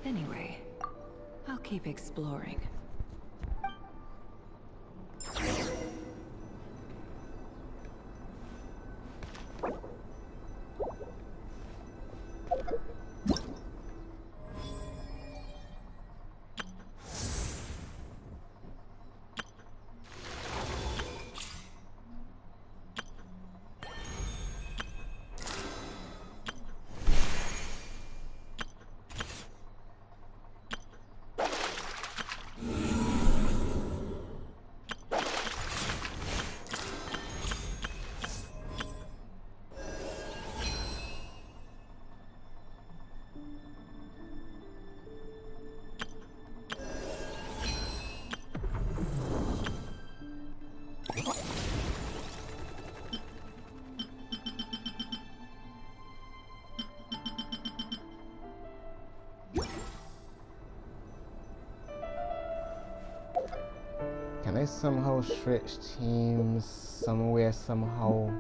Anyway, I'll keep exploring. Can I somehow switch teams somewhere, somehow?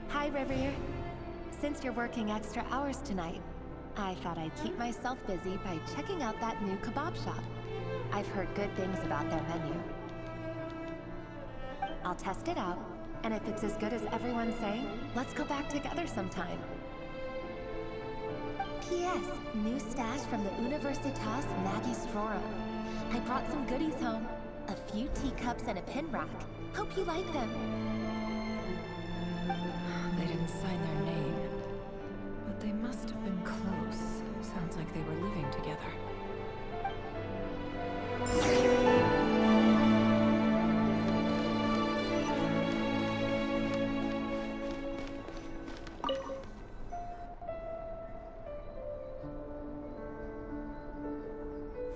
Hi, Rivier. Since you're working extra hours tonight, I thought I'd keep myself busy by checking out that new kebab shop. I've heard good things about their menu. I'll test it out, and if it's as good as everyone's saying, let's go back together sometime. P.S. New stash from the Universitas Magistrorum. I brought some goodies home. A few teacups and a pin rack. Hope you like them. They didn't sign their name, but they must have been close. Sounds like they were living together.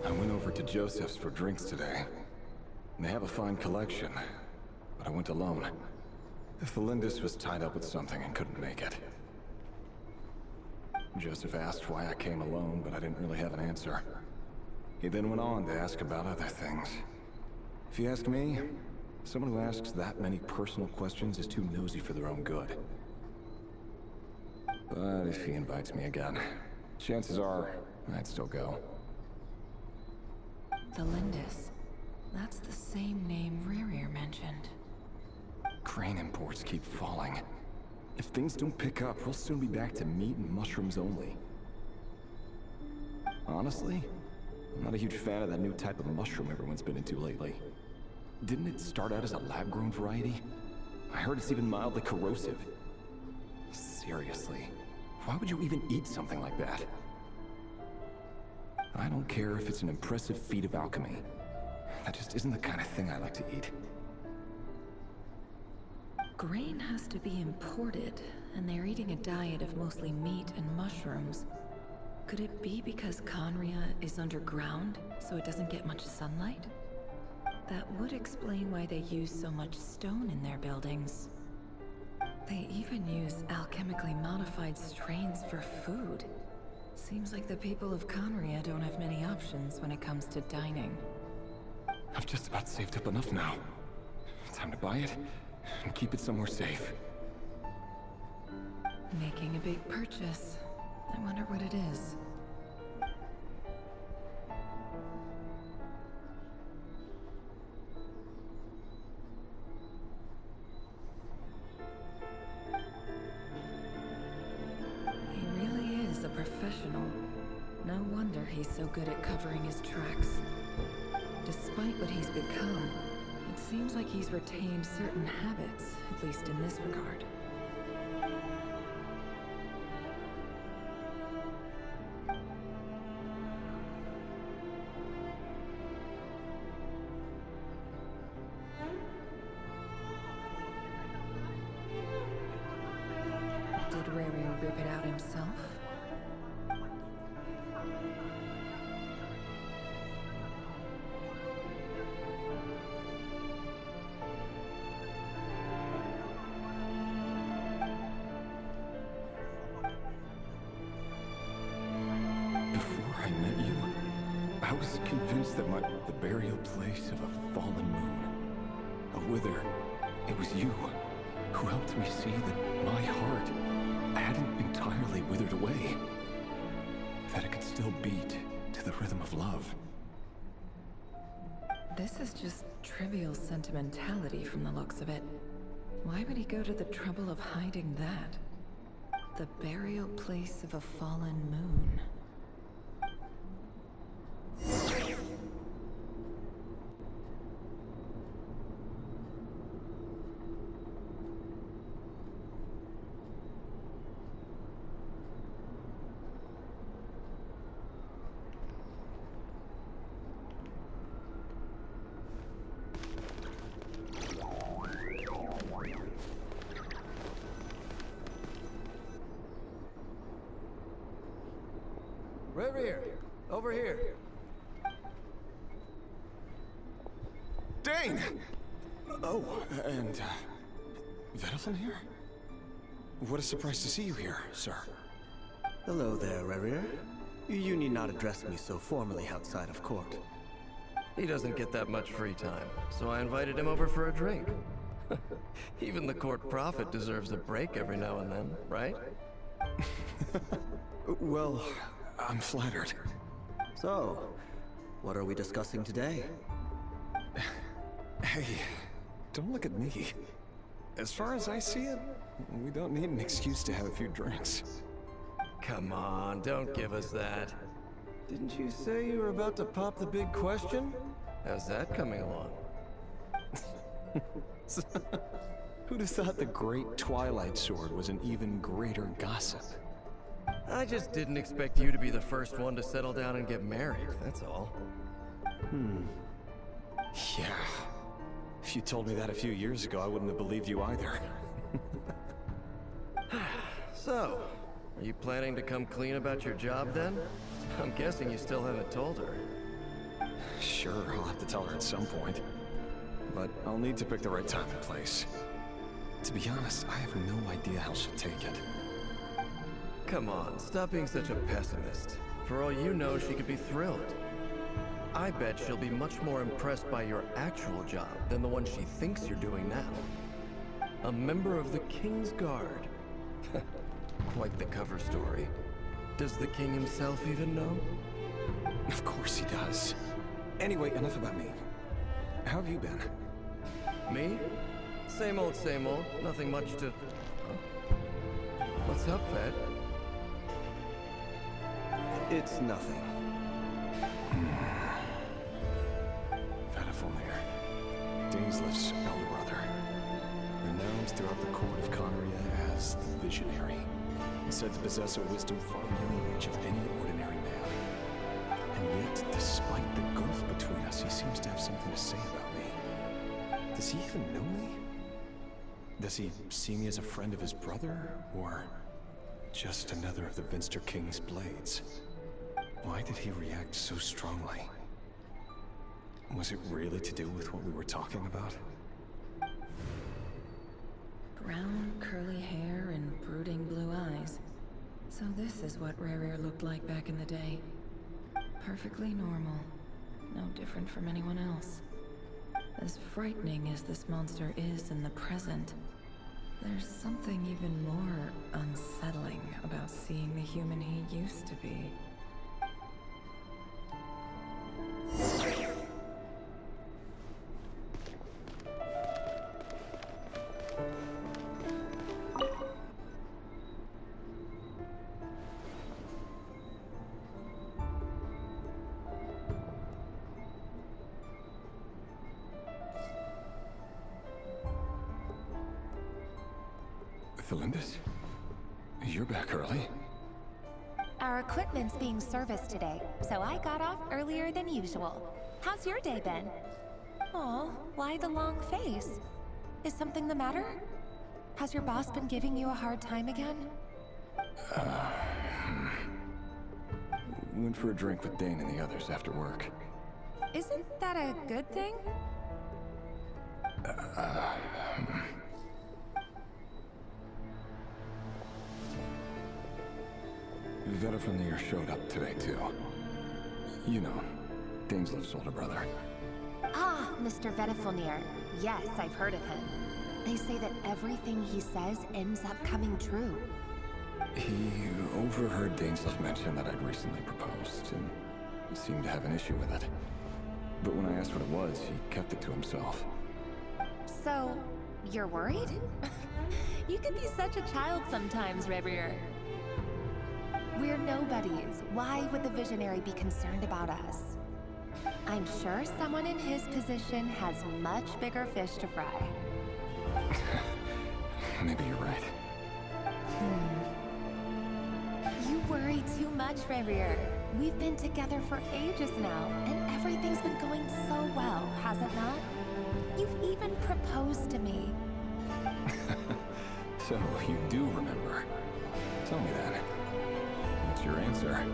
I went over to Joseph's for drinks today. They have a fine collection, but I went alone. Felindis was tied up with something and couldn't make it. Joseph asked why I came alone, but I didn't really have an answer. He then went on to ask about other things. If you ask me, someone who asks that many personal questions is too nosy for their own good. But if he invites me again, chances are I'd still go. Felindis. That's the same name Rerir mentioned. Crane imports keep falling. If things don't pick up, we'll soon be back to meat and mushrooms only. Honestly, I'm not a huge fan of that new type of mushroom everyone's been into lately. Didn't it start out as a lab-grown variety? I heard it's even mildly corrosive. Seriously, why would you even eat something like that? I don't care if it's an impressive feat of alchemy. That just isn't the kind of thing I like to eat. Grain has to be imported, and they're eating a diet of mostly meat and mushrooms. Could it be because Conria is underground, so it doesn't get much sunlight? That would explain why they use so much stone in their buildings. They even use alchemically modified strains for food. Seems like the people of Conria don't have many options when it comes to dining. I've just about saved up enough now. Time to buy it and keep it somewhere safe. Making a big purchase. I wonder what it is. original. No wonder he's so good at covering his tracks. Despite what he's become, it seems like he's retained certain habits, at least in this regard. Did Riri rip it out himself? Before I met you, I was convinced that the burial place of a fallen moon, a wither, it was you who helped me see that my heart hadn't entirely withered away. That it could still beat to the rhythm of love. This is just trivial sentimentality from the looks of it. Why would he go to the trouble of hiding that? The burial place of a fallen moon. Reverie, over here. Dane! Oh, and, Vedelfin here? What a surprise to see you here, sir. Hello there, Reverie. You need not address me so formally outside of court. He doesn't get that much free time, so I invited him over for a drink. Even the court prophet deserves a break every now and then, right? Well, I'm flattered. So, what are we discussing today? Hey, don't look at me. As far as I see it, we don't need an excuse to have a few drinks. Come on, don't give us that. Didn't you say you were about to pop the big question? How's that coming along? Who'd have thought the great Twilight Sword was an even greater gossip? I just didn't expect you to be the first one to settle down and get married, that's all. Yeah. If you told me that a few years ago, I wouldn't have believed you either. So, are you planning to come clean about your job then? I'm guessing you still haven't told her. Sure, I'll have to tell her at some point. But I'll need to pick the right time and place. To be honest, I have no idea how she'll take it. Come on, stop being such a pessimist. For all you know, she could be thrilled. I bet she'll be much more impressed by your actual job than the one she thinks you're doing now. A member of the King's Guard. Quite the cover story. Does the king himself even know? Of course he does. Anyway, enough about me. How have you been? Me? Same old, nothing much to... Huh? What's up, Ved? It's nothing. Vedelfin, Dainsleif's elder brother. Renowned throughout the court of Conria as the Visionary. And said to possess a wisdom far beyond the reach of any ordinary man. And yet, despite the gulf between us, he seems to have something to say about me. Does he even know me? Does he see me as a friend of his brother, or just another of the Vinster King's blades? Why did he react so strongly? Was it really to do with what we were talking about? Brown, curly hair and brooding blue eyes. So this is what Rerir looked like back in the day. Perfectly normal. No different from anyone else. As frightening as this monster is in the present, there's something even more unsettling about seeing the human he used to be. Felindis? You're back early. Our equipment's being serviced today, so I got off earlier than usual. How's your day been? Oh, why the long face? Is something the matter? Has your boss been giving you a hard time again? Went for a drink with Dane and the others after work. Isn't that a good thing? Vediflunir showed up today too. You know, Dainsleif's older brother. Ah, Mr. Vediflunir. Yes, I've heard of him. They say that everything he says ends up coming true. He overheard Dainsleif mention that I'd recently proposed, and seemed to have an issue with it. But when I asked what it was, he kept it to himself. So, you're worried? You can be such a child sometimes, Revier. We're nobodies. Why would the Visionary be concerned about us? I'm sure someone in his position has much bigger fish to fry. Maybe you're right. You worry too much, Revier. We've been together for ages now, and everything's been going so well, has it not? You've even proposed to me. So, you do remember. Tell me then. What's your answer?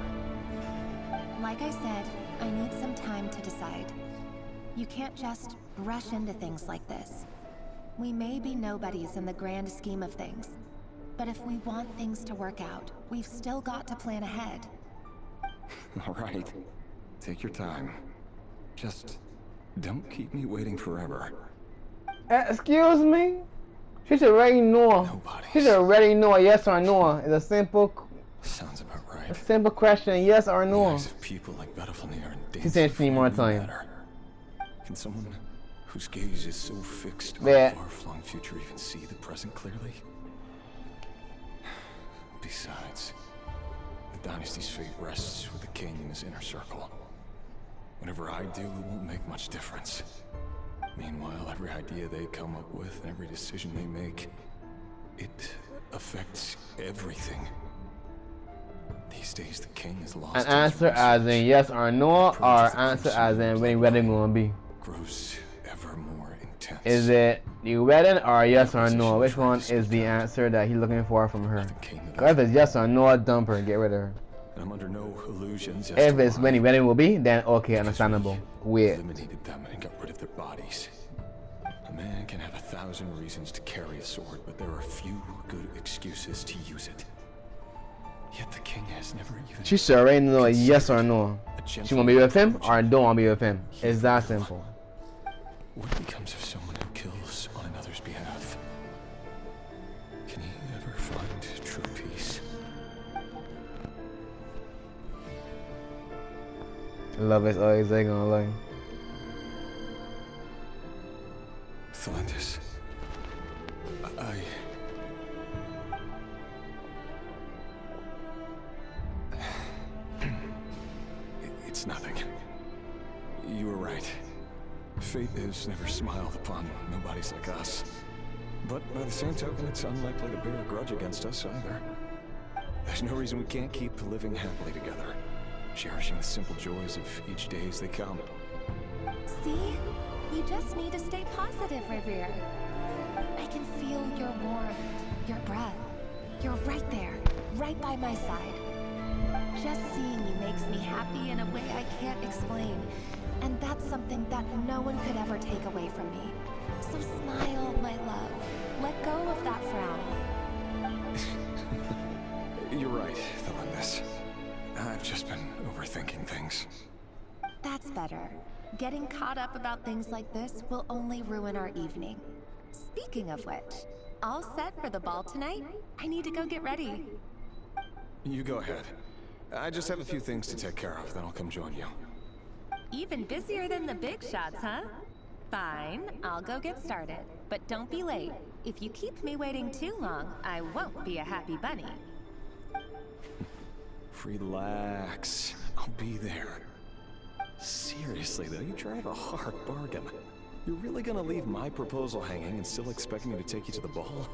Like I said, I need some time to decide. You can't just rush into things like this. We may be nobodies in the grand scheme of things, but if we want things to work out, we've still got to plan ahead. All right. Take your time. Just don't keep me waiting forever. Excuse me? She should already know. Nobody. She should already know yes or no. It's a simple Sounds about right. simple question, yes or The no. eyes of people like Vediflunir and Dane She said she need more really time. matter. Can someone whose gaze is so fixed on Yeah. the far-flung future even see the present clearly? Besides, the dynasty's fate rests with the king in his inner circle. Whatever I do, it won't make much difference. Meanwhile, every idea they come up with and every decision they make, it affects everything. These days, the king is lost. An in his answer as research. in yes or no, or answer as in when wedding gonna be. Grows ever more intense. Is it the wedding or yes or no? Which one is the answer that he's looking for from her? Nothing came of 'Cause if it, it's yes or no, dump her, get rid of her. and I'm under no illusions as If to it's why. when the wedding will be, then okay, Because understandable. we Wait. eliminated them and got rid of their bodies. A man can have 1,000 reasons to carry a sword, but there are few good excuses to use it. Yet the king has never even. She should already know yes or no. a She gentle wanna be with him approach. or don't wanna be with him. It's that simple. What becomes of someone who kills on another's behalf? Can he ever find true peace? Love is always they gonna lie. Felindis, It's nothing. You were right. Fate has never smiled upon nobodies like us. But by the same token, it's unlikely to bear a grudge against us either. There's no reason we can't keep living happily together, cherishing the simple joys of each day as they come. See? You just need to stay positive, Revier. I can feel your warmth, your breath. You're right there, right by my side. Just seeing you makes me happy in a way I can't explain. And that's something that no one could ever take away from me. So smile, my love. Let go of that frown. You're right, Felindis. I've just been overthinking things. That's better. Getting caught up about things like this will only ruin our evening. Speaking of which, all set for the ball tonight? I need to go get ready. You go ahead. I just have a few things to take care of, then I'll come join you. Even busier than the big shots, huh? Fine, I'll go get started. But don't be late. If you keep me waiting too long, I won't be a happy bunny. Relax. I'll be there. Seriously, though, you drive a hard bargain. You're really gonna leave my proposal hanging and still expect me to take you to the ball?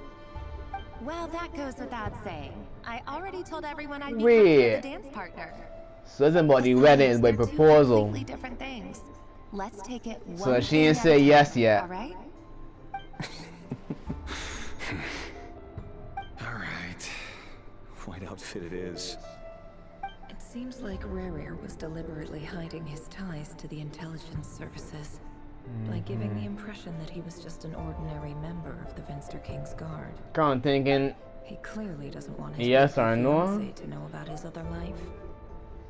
Well, that goes without saying. I already told everyone I'd be Wait. the dance partner. So it's about the wedding, it's about Besides, they're two proposal. completely different things. Let's take it one So she thing ain't at say a yes time, yet. all right? All right. White outfit it is. It seems like Rerir was deliberately hiding his ties to the intelligence services by giving the impression that he was just an ordinary member of the Vinster King's Guard. Kind of thinking, He clearly doesn't want his yes wife or and no? fiancé to know about his other life.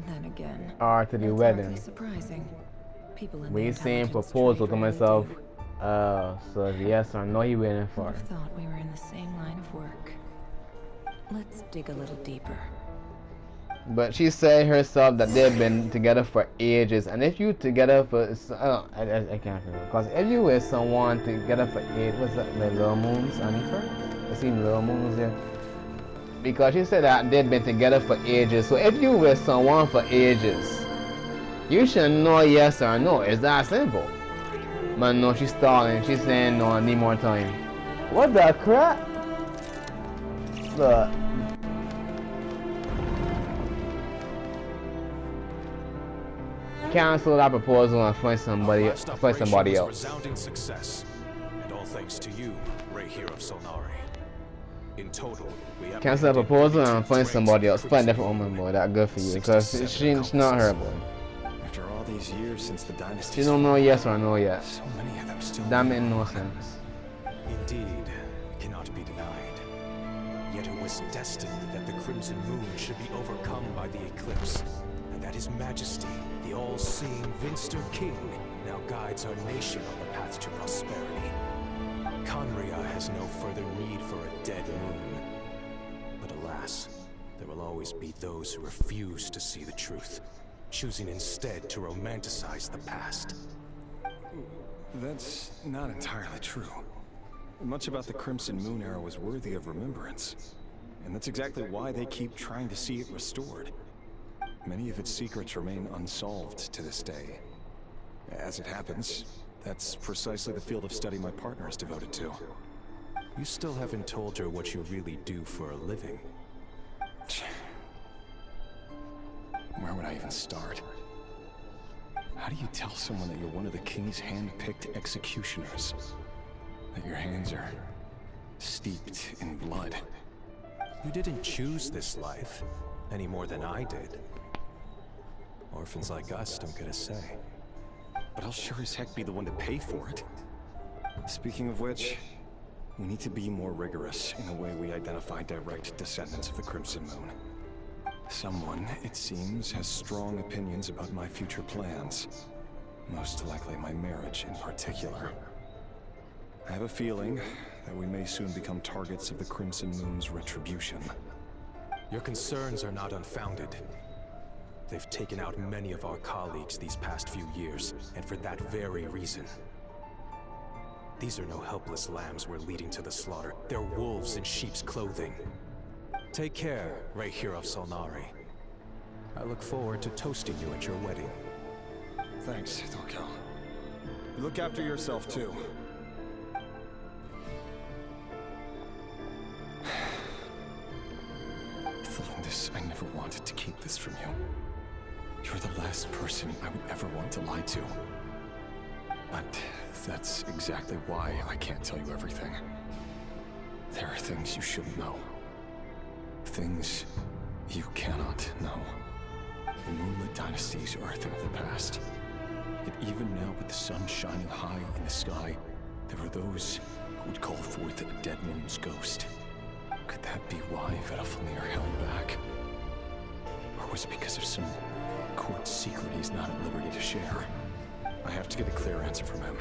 Then again, or to the that's wedding. hardly surprising. People in We the saying intelligence proposal to trade rarely myself. do. So it's yes or no he waiting Who'd for. have thought we were in the same line of work? Let's dig a little deeper. But she said herself that they've been together for ages, and if you together for, I can't remember, because if you with someone together for ages, what's that, the Little Moons, Anifer? I seen Little Moons there. Because she said that they've been together for ages, so if you with someone for ages, you should know yes or no. It's that simple. But no, she's stalling. She's saying no, I need more time. What the crap? Look. Cancel that proposal and find somebody Our last operation was a else. resounding success, and all thanks to you, Ray here of Solnari. In total, we have Cancel that proposal and find somebody else. Find a different woman, boy. That good for you, because she's not her, boy. After all these years since the dynasty. She don't know yes or no yet. So many of them still. That made no sense. Indeed, cannot be denied. Yet it was destined that the Crimson Moon should be overcome by the eclipse, and that His Majesty, the all-seeing Vinster King, now guides our nation on the path to prosperity. Conria has no further need for a dead moon. But alas, there will always be those who refuse to see the truth, choosing instead to romanticize the past. That's not entirely true. Much about the Crimson Moon era was worthy of remembrance. And that's exactly why they keep trying to see it restored. Many of its secrets remain unsolved to this day. As it happens, that's precisely the field of study my partner is devoted to. You still haven't told her what you really do for a living. Where would I even start? How do you tell someone that you're one of the King's hand-picked executioners? That your hands are steeped in blood? You didn't choose this life, any more than I did. Orphans like us don't get a say. But I'll sure as heck be the one to pay for it. Speaking of which, we need to be more rigorous in the way we identify direct descendants of the Crimson Moon. Someone, it seems, has strong opinions about my future plans. Most likely my marriage in particular. I have a feeling that we may soon become targets of the Crimson Moon's retribution. Your concerns are not unfounded. They've taken out many of our colleagues these past few years, and for that very reason. These are no helpless lambs we're leading to the slaughter. They're wolves in sheep's clothing. Take care, Ray here of Solnari. I look forward to toasting you at your wedding. Thanks, Torkel. Look after yourself, too. Thelindis, I never wanted to keep this from you. You're the last person I would ever want to lie to. But that's exactly why I can't tell you everything. There are things you shouldn't know. Things you cannot know. The Moonlit Dynasty's are a thing of the past. Yet even now, with the sun shining high in the sky, there are those who would call forth a dead moon's ghost. Could that be why Vedalfnir held back? Or was it because of some court secret he's not at liberty to share? I have to get a clear answer from him.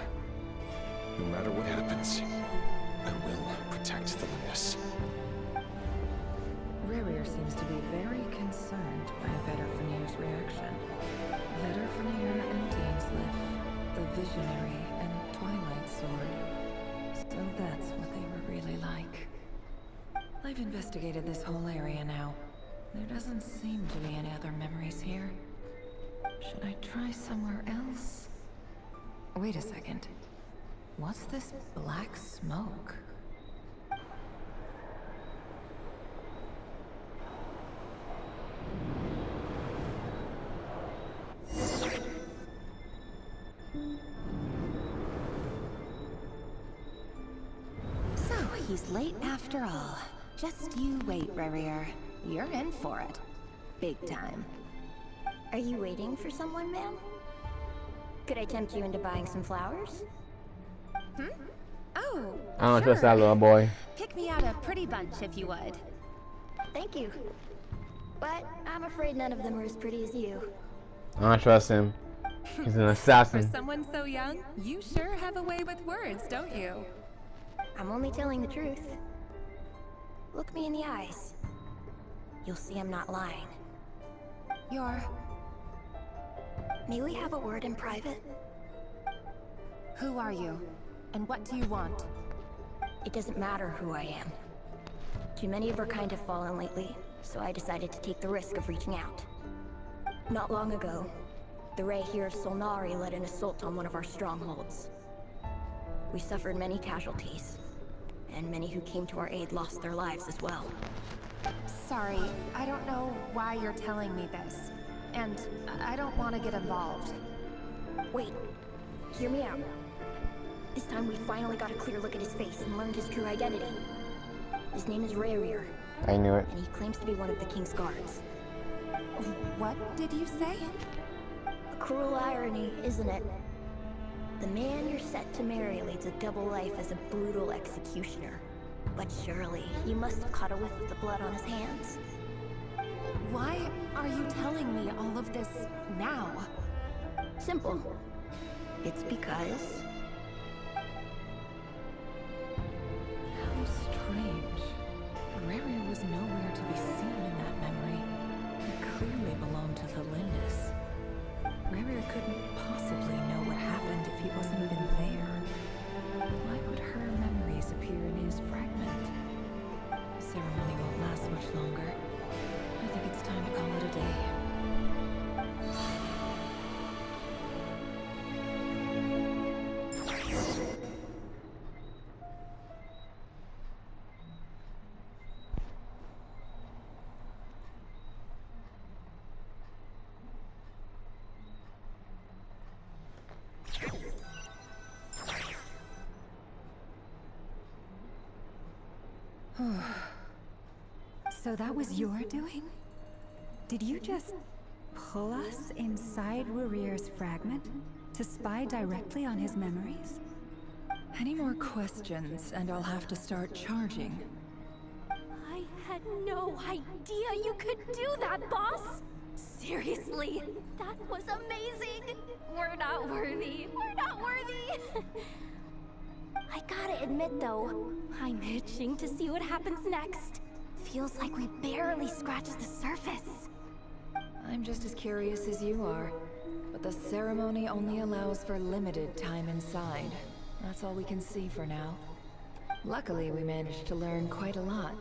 No matter what happens, I will protect Thelindis. Rerir seems to be very concerned by Vedalfnir's reaction. Vedalfnir and Dainsleif, the Visionary and Twilight Sword. So that's what they were really like. I've investigated this whole area now. There doesn't seem to be any other memories here. Should I try somewhere else? Wait a second. What's this black smoke? was late after all. Just you wait, Rarier. You're in for it. Big time. Are you waiting for someone, ma'am? Could I tempt you into buying some flowers? Oh, I don't sure. trust that little boy. Pick me out a pretty bunch if you would. Thank you. But I'm afraid none of them are as pretty as you. I don't trust him. He's an For assassin. someone so young, you sure have a way with words, don't you? I'm only telling the truth. Look me in the eyes. You'll see I'm not lying. May we have a word in private? Who are you? And what do you want? It doesn't matter who I am. Too many of our kind have fallen lately, so I decided to take the risk of reaching out. Not long ago, the Ray here of Solnari led an assault on one of our strongholds. We suffered many casualties, and many who came to our aid lost their lives as well. Sorry, I don't know why you're telling me this. And I don't want to get involved. Wait, hear me out. This time we finally got a clear look at his face and learned his true identity. His name is Rarier, I knew it. and he claims to be one of the King's guards. What did you say? A cruel irony, isn't it? The man you're set to marry leads a double life as a brutal executioner. But surely, you must have caught a whiff of the blood on his hands. Why are you telling me all of this now? Simple. It's because... How strange. Rarier was nowhere to be seen in that memory. It clearly belonged to the Lindis. Rarier couldn't possibly know what happened if he wasn't even there. Why would her memories appear in his fragment? The ceremony won't last much longer. I think it's time to call it a day. So that was your doing? Did you just pull us inside Rarier's fragment to spy directly on his memories? Any more questions, and I'll have to start charging. I had no idea you could do that, boss! Seriously, that was amazing! We're not worthy. We're not worthy! I gotta admit though, I'm itching to see what happens next. Feels like we barely scratched the surface. I'm just as curious as you are, but the ceremony only allows for limited time inside. That's all we can see for now. Luckily, we managed to learn quite a lot.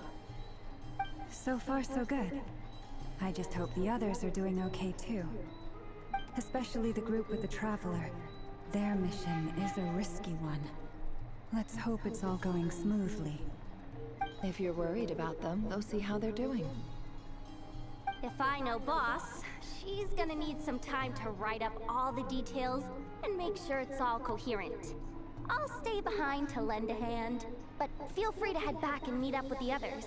So far, so good. I just hope the others are doing okay too. Especially the group with the Traveler. Their mission is a risky one. Let's hope it's all going smoothly. If you're worried about them, they'll see how they're doing. If I know boss, she's gonna need some time to write up all the details and make sure it's all coherent. I'll stay behind to lend a hand, but feel free to head back and meet up with the others.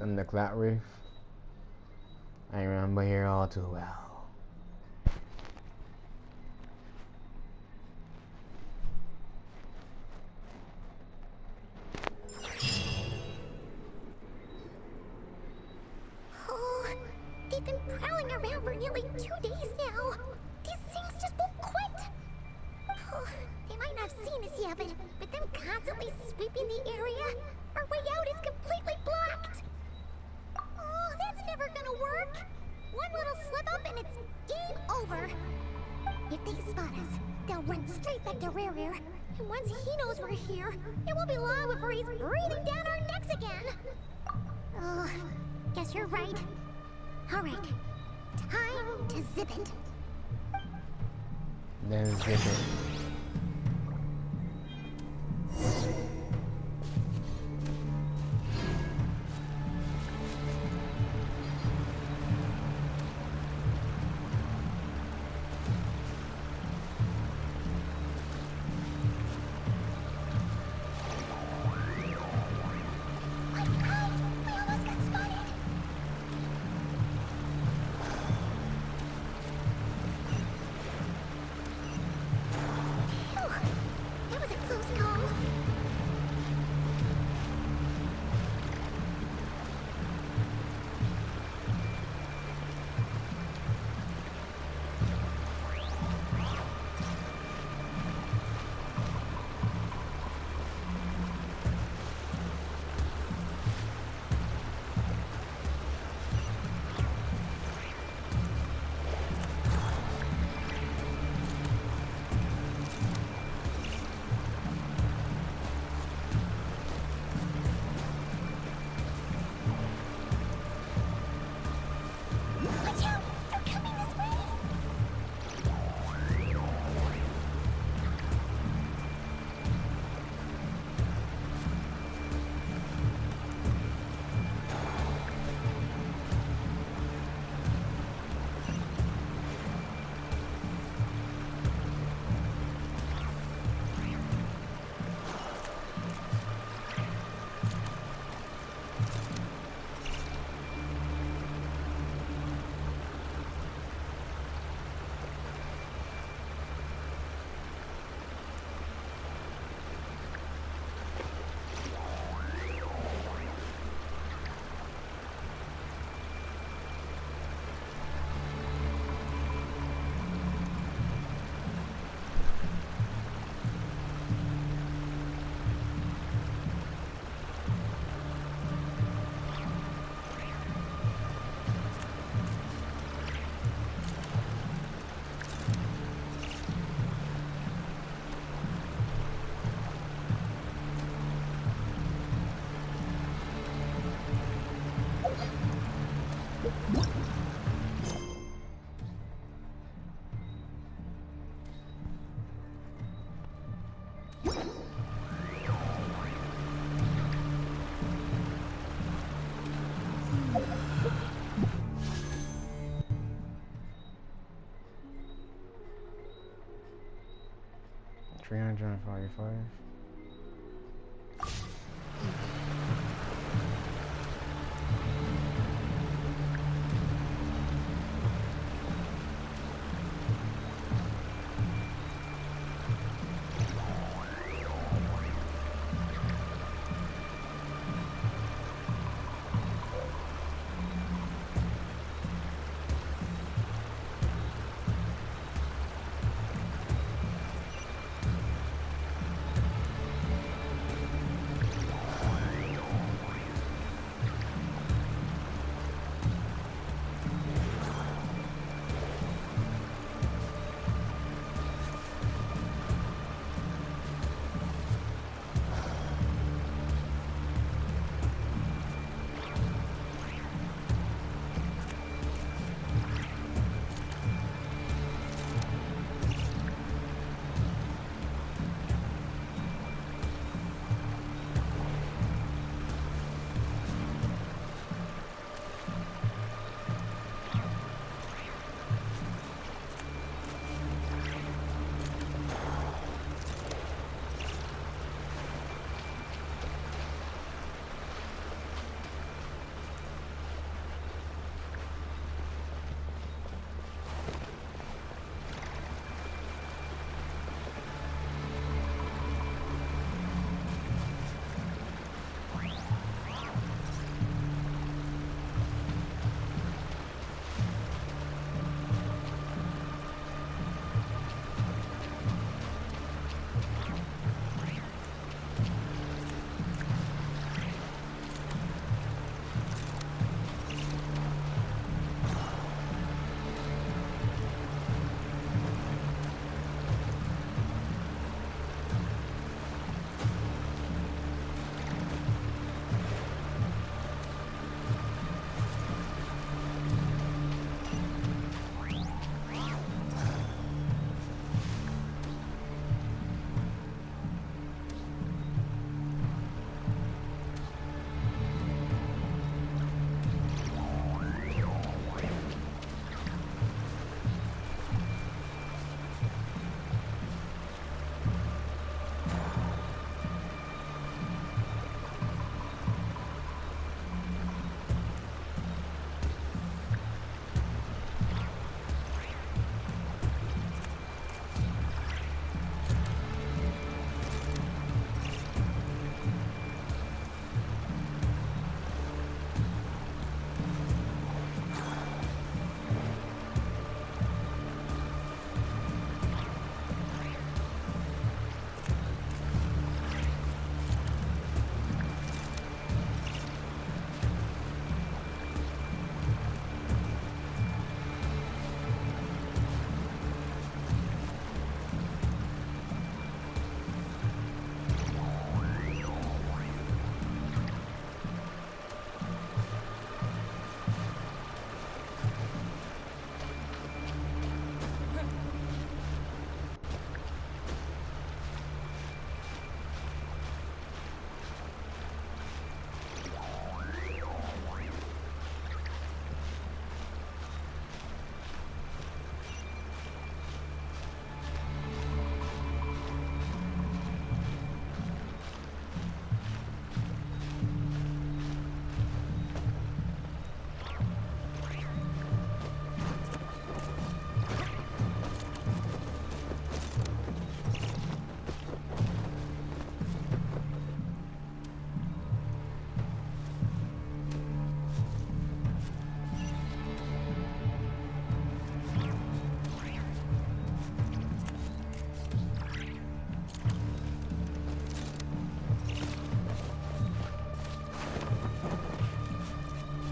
And the Clat Reef. I remember here all too well. Oh, they've been prowling around for nearly 2 days now. These things just won't quit. Oh, they might not have seen us yet, but them constantly sweeping the area, our way out is completely blocked. Oh, that's never gonna work. One little slip up and it's game over. If they spot us, they'll run straight back to Rarier. And once he knows we're here, it won't be long before he's breathing down our necks again. Oh, guess you're right. All right, time to zip it. Then zip it. 45.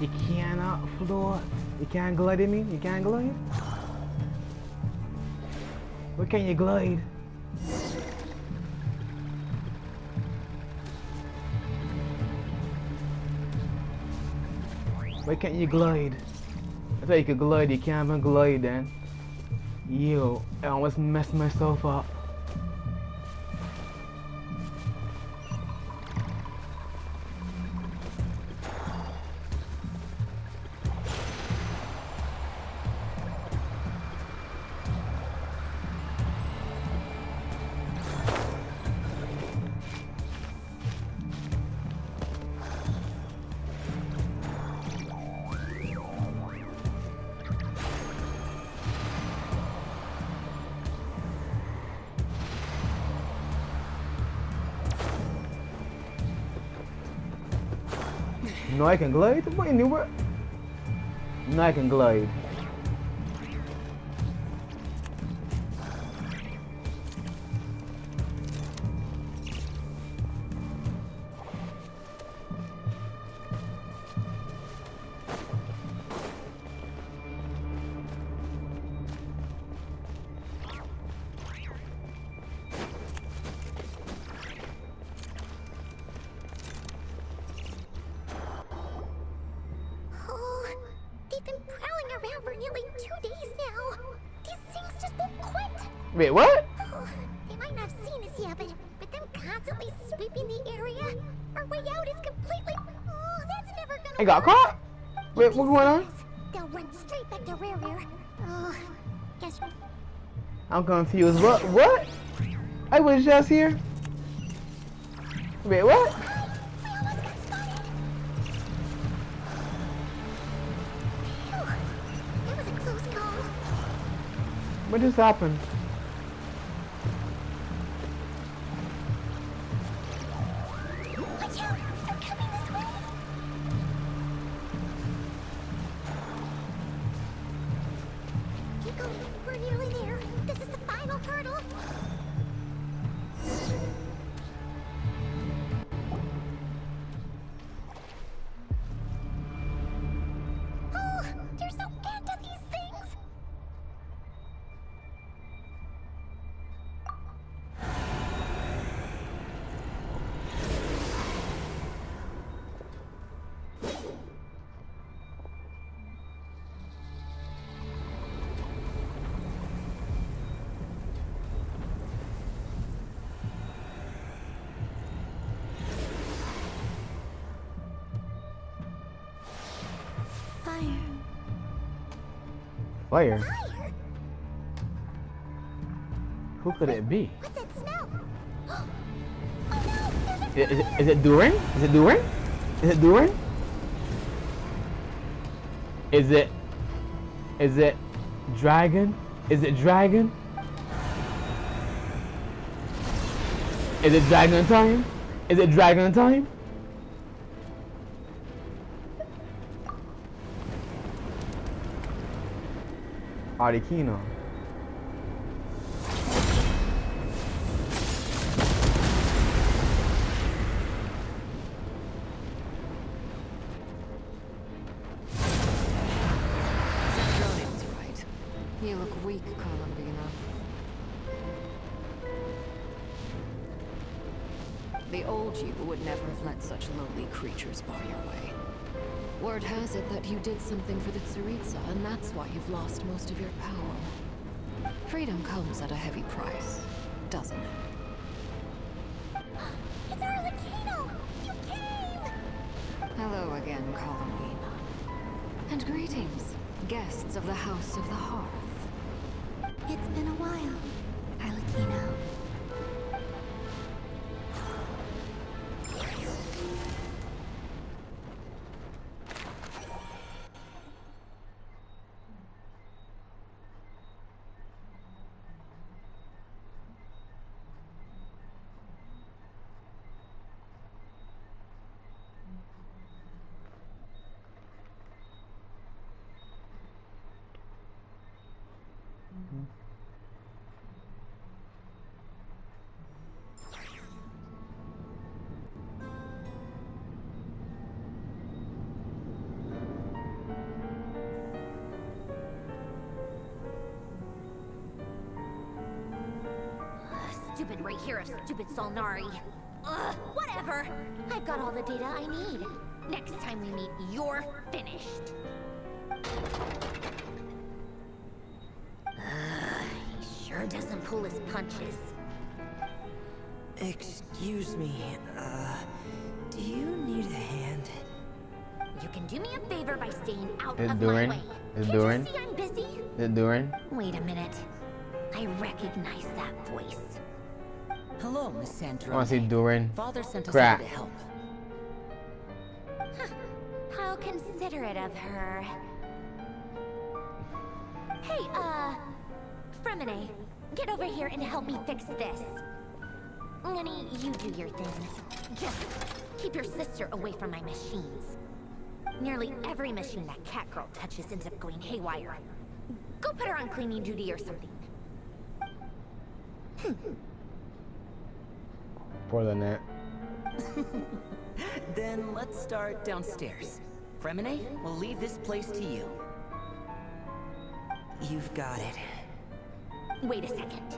You cannot float. You can't glide in me. You can't glide. Where can you glide? Why can't you glide? I thought you could glide. You can't even glide then. Yo, I almost messed myself up. No, I can glide? What in the world? No, I can glide. Oh, they've been prowling around for nearly 2 days now. These things just won't quit. Wait, what? Oh, they might not have seen us yet, but them constantly sweeping the area. Our way out is completely. Oh, that's never gonna. I got work. caught? Wait, what's going on? They'll run straight back to Rare. Oh, guess. I'm confused. What? I was just here. Wait, what? We almost got spotted. Phew, that was a close call. What just happened? Watch out! They're coming this way. Keep going. We're nearly there. This is the final hurdle. Oh, there's no end to these things. Fire. Fire? Fire! Who could it be? What's that smell? Oh no! There's a Is it Durin? Is it Durin? Is it Durin? Is it Dragon? Is it Dragon? Is it Dragon time? Is it Dragon time? Arlecchino. Sandronian's right. You look weak, Columbina. The old you would never have let such lowly creatures bar your way. Word has it that you did something for the Tsaritsa, and that's why you've lost most of your power. Freedom comes at a heavy price, doesn't it? It's Arlecchino! You came! Hello again, Columbina. And greetings, guests of the House of the Hearth. It's been a while, Arlecchino. Stupid right here of stupid Solnari. Ugh, whatever. I've got all the data I need. Next time we meet, you're finished. He sure doesn't pull his punches. Excuse me, do you need a hand? You can do me a favor by staying out Is of Durin? my way. Is Can't Durin? you see I'm busy? Is it Durin? Wait a minute. I recognize that voice. Hello, Miss Sandra. I want to see Durin. Father sent us Crap. here to help. How considerate of her. Hey, Fremine, get over here and help me fix this. Honey, you do your thing. Just keep your sister away from my machines. Nearly every machine that cat girl touches ends up going haywire. Go put her on cleaning duty or something. Poor Lynette. Then let's start downstairs. Fremine, we'll leave this place to you. You've got it. Wait a second.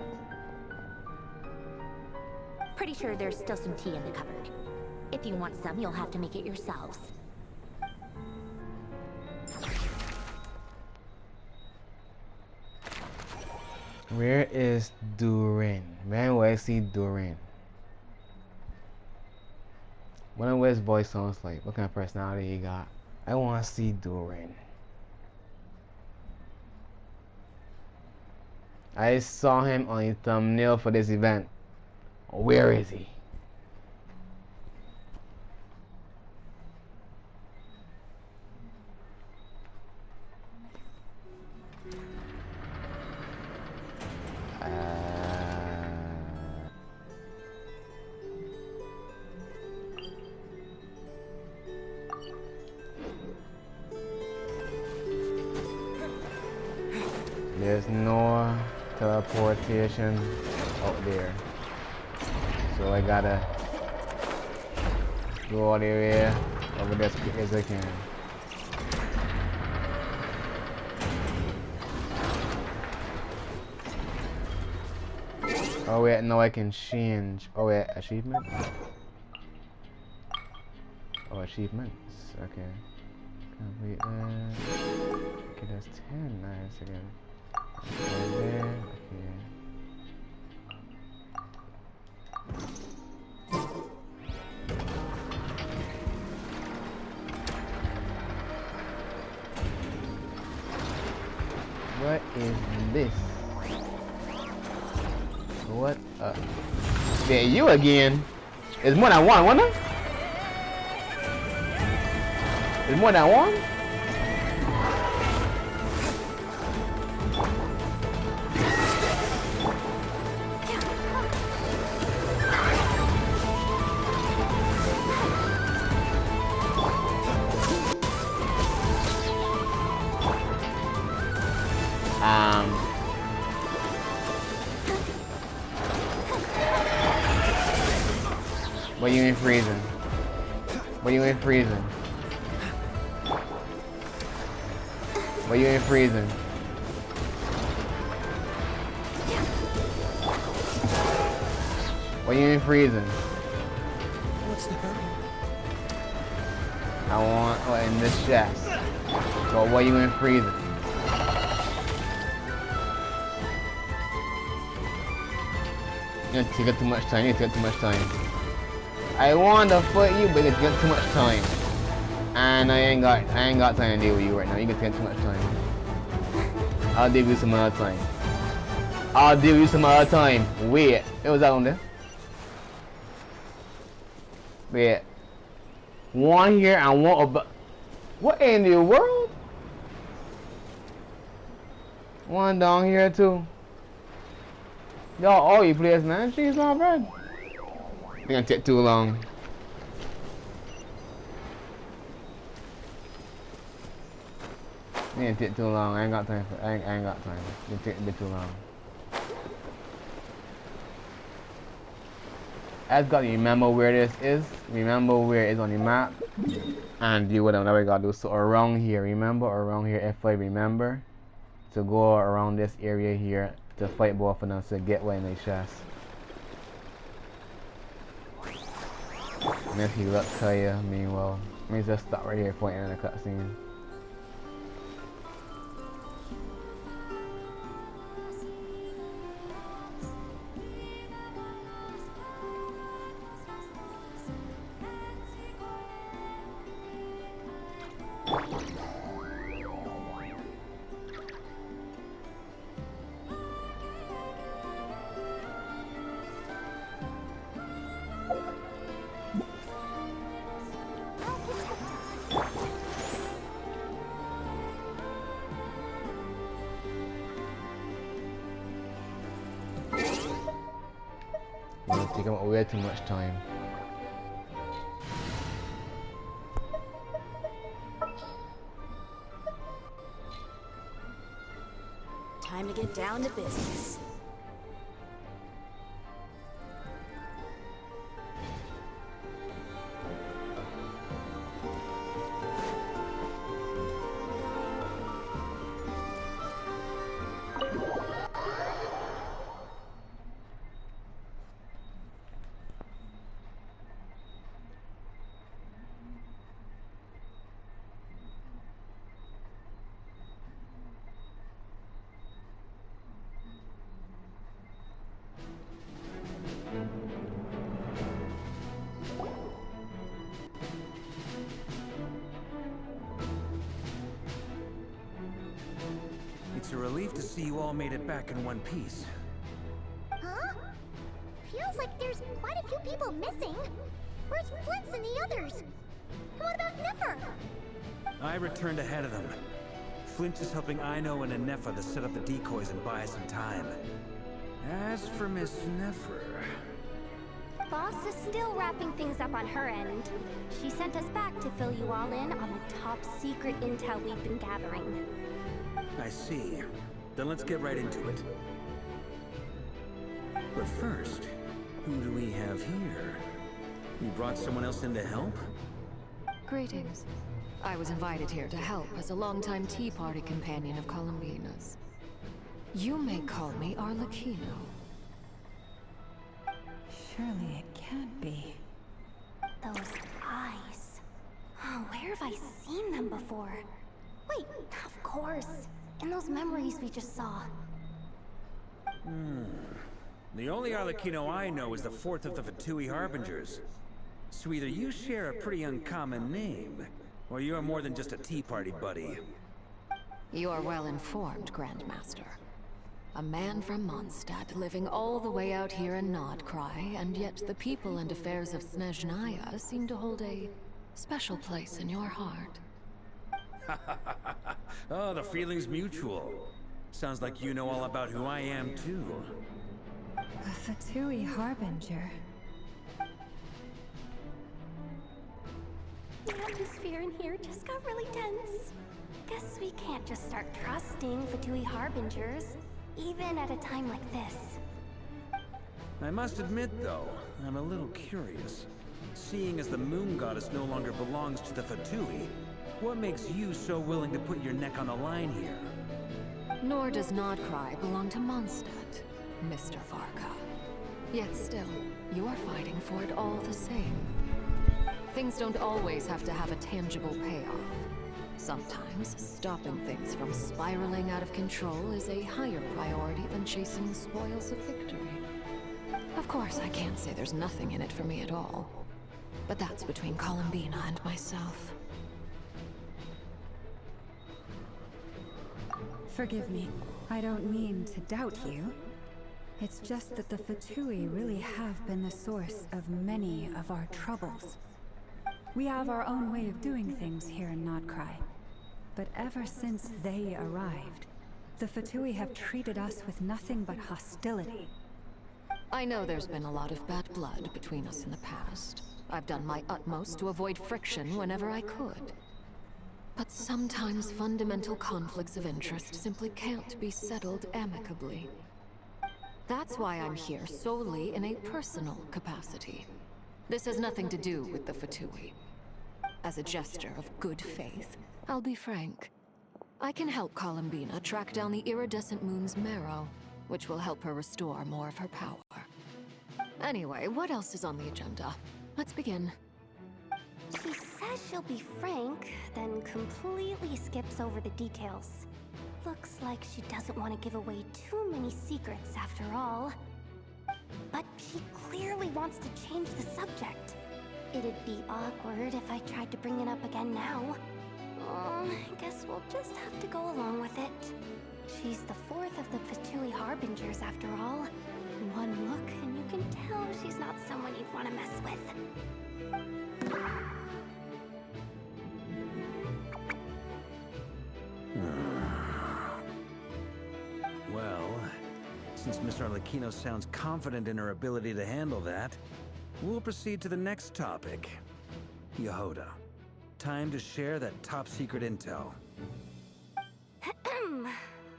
Pretty sure there's still some tea in the cupboard. If you want some, you'll have to make it yourselves. Where is Durin? Man, where I see Durin? Wonder what his voice sounds like. What kind of personality he got? I want to see Durin. I saw him on the thumbnail for this event. Where is he? There's no teleportation out there, so I gotta go all the way over there as quick as I can. Oh wait, no, I can change. Oh wait, achievement? Oh, achievements. Okay. Complete that. Okay, that's 10. Nice again. Okay, there. Okay. What is this? What up? Yeah, you again. It's more than one, wasn't it? It's more than one? What you in freezing? What you in freezing? What you in freezing? What you in freezing? What's the hurry? I want in this chest. But what you in freezing? You take too much time. You take too much time. I want to fight you, but it takes too much time. And I ain't got time to deal with you right now. You can take too much time. I'll deal with you some other time. I'll deal with you some other time. Wait, it was that one there. Wait. One here and one above. What in the world? One down here too. Y'all all you players, man. She's not bad. It's gonna take too long. It's gonna take too long. I ain't got time for. I ain't got time. It's gonna take a bit too long. I just gotta remember where this is. Remember where it is on the map, and do whatever we gotta do. So around here, remember around here. If I remember to go around this area here to fight both of them to get one in the chest. And if he looks tell you, meanwhile, let me just stop right here pointing in the cutscene. It's taking way too much time. Time to get down to business. It's a relief to see you all made it back in one piece. Huh? Feels like there's quite a few people missing. Where's Flint's and the others? And what about Niffer? I returned ahead of them. Flint is helping Ino and Anefa to set up the decoys and buy some time. As for Miss Neffer... Boss is still wrapping things up on her end. She sent us back to fill you all in on the top secret intel we've been gathering. I see. Then let's get right into it. But first, who do we have here? You brought someone else in to help? Greetings. I was invited here to help as a longtime Tea Party companion of Columbina's. You may call me Arlecchino. Surely it can't be. Those eyes. Oh, where have I seen them before? Wait, of course. In those memories we just saw. The only Arlecchino I know is the fourth of the Fatui Harbingers. So either you share a pretty uncommon name, or you're more than just a Tea Party buddy. You are well informed, Grandmaster. A man from Mondstadt living all the way out here in Nodcry, and yet the people and affairs of Snezhnaya seem to hold a special place in your heart. Oh, the feeling's mutual. Sounds like you know all about who I am, too. A Fatui Harbinger. The atmosphere in here just got really tense. Guess we can't just start trusting Fatui Harbingers, even at a time like this. I must admit, though, I'm a little curious. Seeing as the Moon Goddess no longer belongs to the Fatui, what makes you so willing to put your neck on the line here? Nor does Nodcry belong to Mondstadt, Mr. Varka. Yet still, you are fighting for it all the same. Things don't always have to have a tangible payoff. Sometimes, stopping things from spiraling out of control is a higher priority than chasing the spoils of victory. Of course, I can't say there's nothing in it for me at all. But that's between Columbina and myself. Forgive me. I don't mean to doubt you. It's just that the Fatui really have been the source of many of our troubles. We have our own way of doing things here in Nodcry. But ever since they arrived, the Fatui have treated us with nothing but hostility. I know there's been a lot of bad blood between us in the past. I've done my utmost to avoid friction whenever I could. But sometimes fundamental conflicts of interest simply can't be settled amicably. That's why I'm here solely in a personal capacity. This has nothing to do with the Fatui. As a gesture of good faith, I'll be frank. I can help Columbina track down the iridescent moon's marrow, which will help her restore more of her power. Anyway, what else is on the agenda? Let's begin. She says she'll be frank, then completely skips over the details. Looks like she doesn't want to give away too many secrets after all. But she clearly wants to change the subject. It'd be awkward if I tried to bring it up again now. I guess we'll just have to go along with it. She's the fourth of the Fatui Harbingers after all. One look and you can tell she's not someone you'd want to mess with. Well, since Miss Arlecchino sounds confident in her ability to handle that, we'll proceed to the next topic. Yehuda, time to share that top secret intel.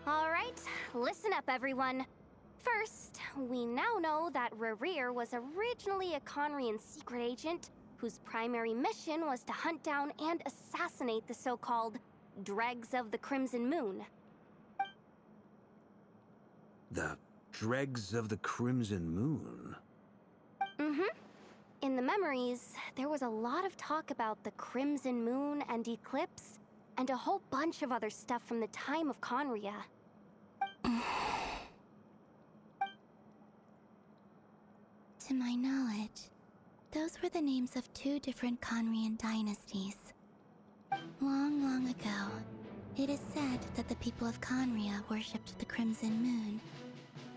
Alright, right, listen up, everyone. First, we now know that Rerir was originally a Conrian secret agent whose primary mission was to hunt down and assassinate the so-called Dregs of the Crimson Moon. The Dregs of the Crimson Moon? Mm-hmm. In the memories, there was a lot of talk about the Crimson Moon and Eclipse, and a whole bunch of other stuff from the time of Conria. To my knowledge, those were the names of two different Conrian dynasties. Long, long ago, it is said that the people of Conria worshipped the Crimson Moon,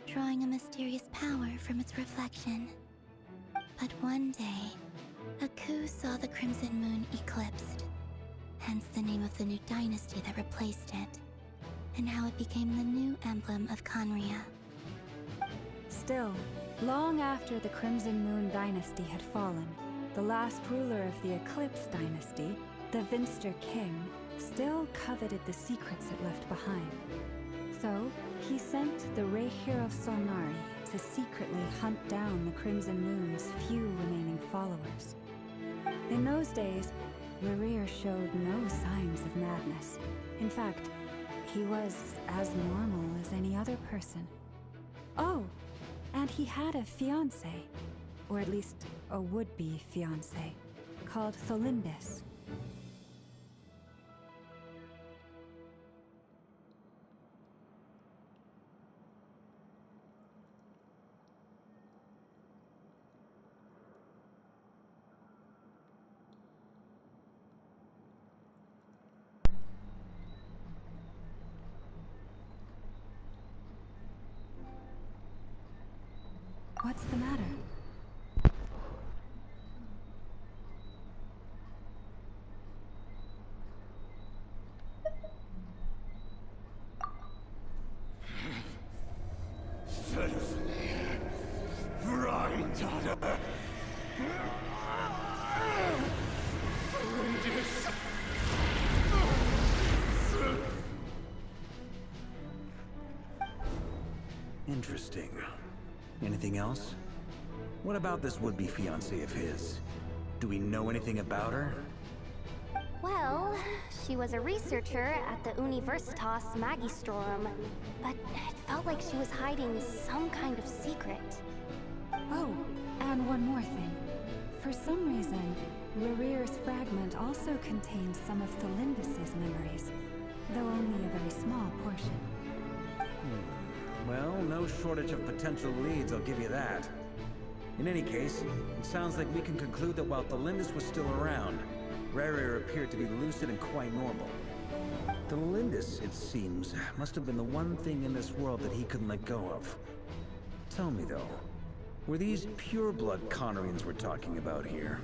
drawing a mysterious power from its reflection. But one day, a coup saw the Crimson Moon eclipsed, hence the name of the new dynasty that replaced it, and how it became the new emblem of Conria. Still, long after the Crimson Moon dynasty had fallen, the last ruler of the Eclipse dynasty, the Vinster King, still coveted the secrets it left behind. So, he sent the Rehir of Solnari to secretly hunt down the Crimson Moon's few remaining followers. In those days, Rerir showed no signs of madness. In fact, he was as normal as any other person. Oh, and he had a fiancé, or at least a would-be fiancé, called Tholindis. What's the matter? Interesting. Anything else? What about this would-be fiancé of his? Do we know anything about her? Well, she was a researcher at the Universitas Magistrorum, but it felt like she was hiding some kind of secret. Oh, and one more thing. For some reason, Rerir's fragment also contains some of Tholindis' memories, though only a very small portion. Well, no shortage of potential leads, I'll give you that. In any case, it sounds like we can conclude that while Tholindis was still around, Rerir appeared to be lucid and quite normal. Tholindis, it seems, must have been the one thing in this world that he couldn't let go of. Tell me though, were these pure-blood Conrians we're talking about here?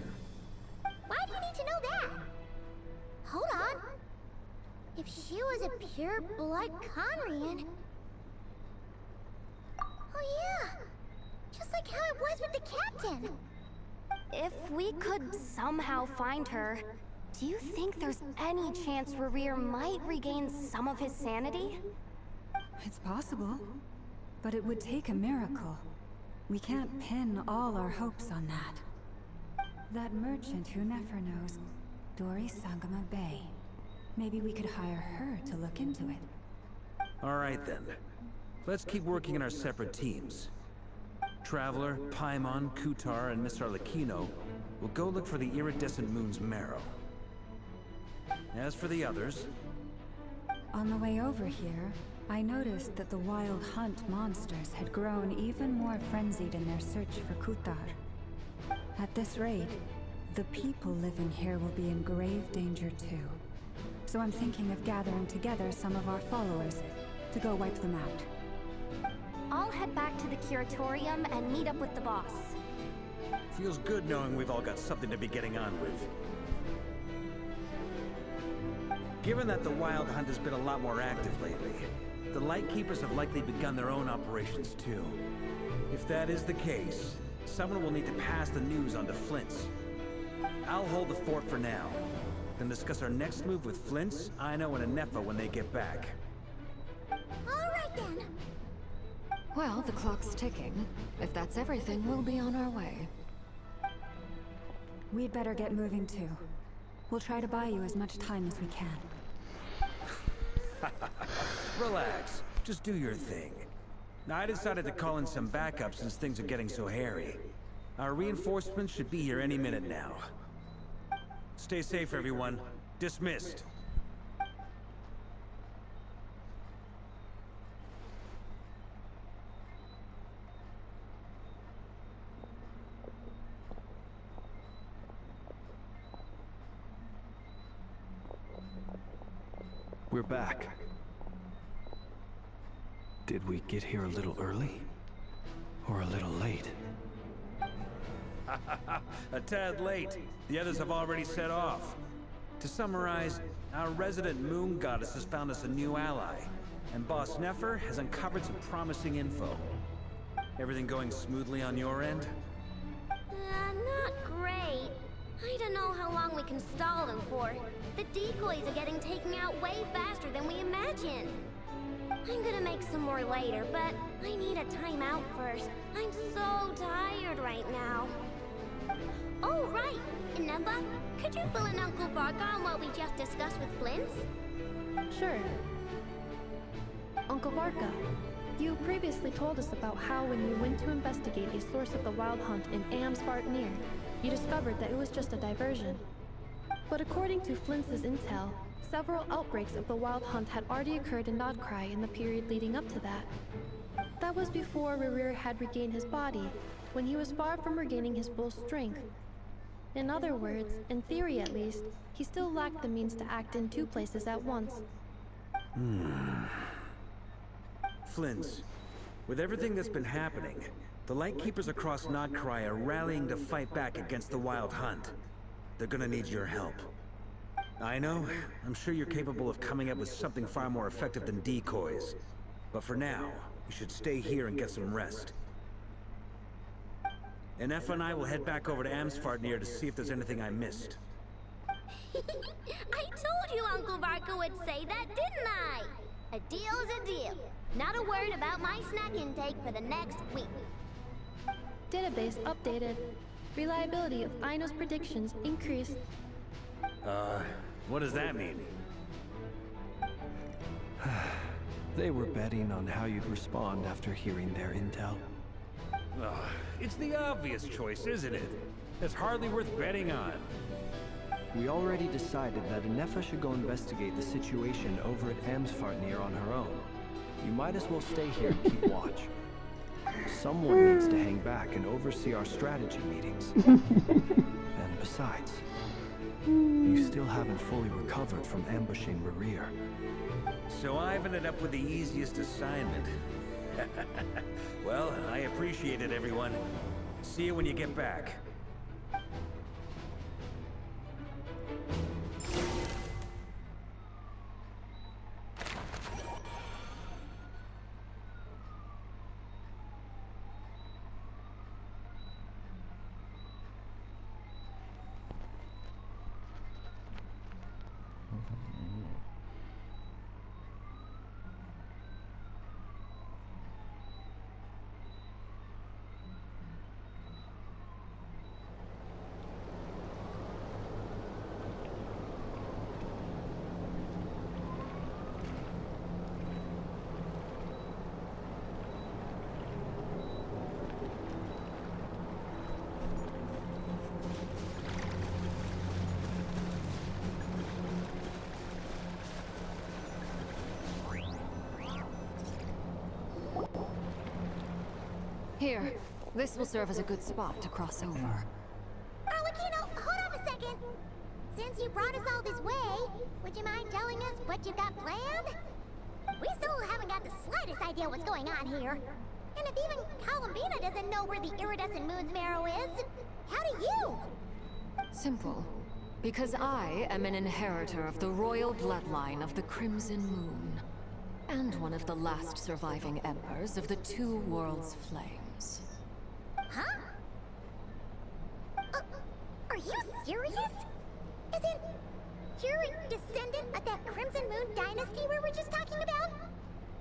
Why do you need to know that? Hold on. If she was a pure-blood Conrian... Oh yeah! Just like how it was with the captain! If we could somehow find her, do you think there's any chance Rerir might regain some of his sanity? It's possible, but it would take a miracle. We can't pin all our hopes on that. That merchant who Nefer knows, Dori Sangama Bay. Maybe we could hire her to look into it. Alright then. Let's keep working in our separate teams. Traveler, Paimon, Kutar, and Miss Arlecchino will go look for the iridescent moon's marrow. As for the others... On the way over here, I noticed that the Wild Hunt monsters had grown even more frenzied in their search for Kutar. At this rate, the people living here will be in grave danger too. So I'm thinking of gathering together some of our followers to go wipe them out. I'll head back to the Curatorium and meet up with the boss. Feels good knowing we've all got something to be getting on with. Given that the Wild Hunt has been a lot more active lately, the Lightkeepers have likely begun their own operations too. If that is the case, someone will need to pass the news on to Flint's. I'll hold the fort for now, then discuss our next move with Flint's, Aino, and Anefa when they get back. Alright again? Well, the clock's ticking. If that's everything, we'll be on our way. We'd better get moving too. We'll try to buy you as much time as we can. Relax. Just do your thing. Now, I decided to call in some backup since things are getting so hairy. Our reinforcements should be here any minute now. Stay safe, everyone. Dismissed. We're back. Did we get here a little early? Or a little late? A tad late. The others have already set off. To summarize, our resident moon goddess has found us a new ally, and Boss Nefer has uncovered some promising info. Everything going smoothly on your end? Not great. I don't know how long we can stall them for. The decoys are getting taken out way faster than we imagined. I'm gonna make some more later, but I need a timeout first. I'm so tired right now. Oh, right! Nefa, could you fill in Uncle Varka on what we just discussed with Flint's? Sure. Uncle Varka, you previously told us about how when you went to investigate a source of the Wild Hunt in Amsvartnir, you discovered that it was just a diversion. But according to Flint's intel, several outbreaks of the Wild Hunt had already occurred in Nodcry in the period leading up to that. That was before Rerir had regained his body, when he was far from regaining his full strength. In other words, in theory at least, he still lacked the means to act in two places at once. Flint's, with everything that's been happening, the Lightkeepers across Nodcry are rallying to fight back against the Wild Hunt. They're gonna need your help. I know, I'm sure you're capable of coming up with something far more effective than decoys. But for now, you should stay here and get some rest. And Effa and I will head back over to Amsvartnir to see if there's anything I missed. I told you Uncle Varka would say that, didn't I? A deal's a deal. Not a word about my snack intake for the next week. Database updated. Reliability of Aino's predictions increased. What does that mean? They were betting on how you'd respond after hearing their intel. It's the obvious choice, isn't it? It's hardly worth betting on. We already decided that Nefa should go investigate the situation over at Amsvartnir on her own. You might as well stay here and keep watch. Someone needs to hang back and oversee our strategy meetings. And besides, you still haven't fully recovered from ambushing Rerir. So I've ended up with the easiest assignment. Well, I appreciate it, everyone. See you when you get back. Here, this will serve as a good spot to cross over. Arlecchino, hold on a second. Since you brought us all this way, would you mind telling us what you've got planned? We still haven't got the slightest idea what's going on here. And if even Columbina doesn't know where the iridescent moon's marrow is, how do you? Simple. Because I am an inheritor of the royal bloodline of the Crimson Moon. And one of the last surviving embers of the Two Worlds Flames. Huh? Are you serious? Is it... you're a descendant of that Crimson Moon dynasty we were just talking about?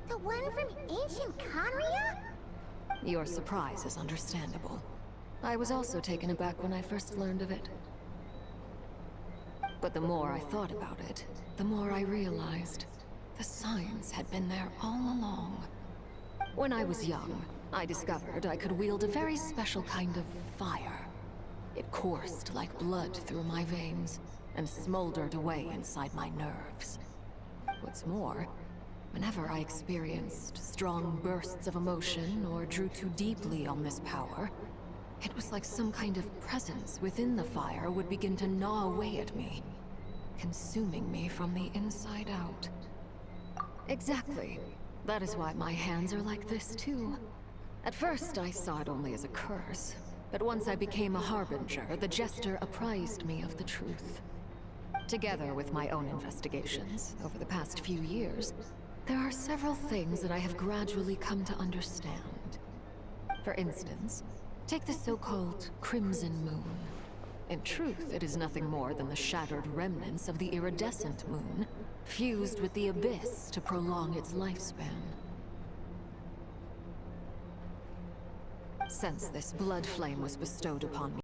The one from ancient Conria? Your surprise is understandable. I was also taken aback when I first learned of it. But the more I thought about it, the more I realized the signs had been there all along. When I was young, I discovered I could wield a very special kind of fire. It coursed like blood through my veins and smoldered away inside my nerves. What's more, whenever I experienced strong bursts of emotion or drew too deeply on this power, it was like some kind of presence within the fire would begin to gnaw away at me, consuming me from the inside out. Exactly. That is why my hands are like this too. At first, I saw it only as a curse, but once I became a harbinger, the Jester apprised me of the truth. Together with my own investigations over the past few years, there are several things that I have gradually come to understand. For instance, take the so-called Crimson Moon. In truth, it is nothing more than the shattered remnants of the iridescent moon, fused with the abyss to prolong its lifespan. Since this blood flame was bestowed upon me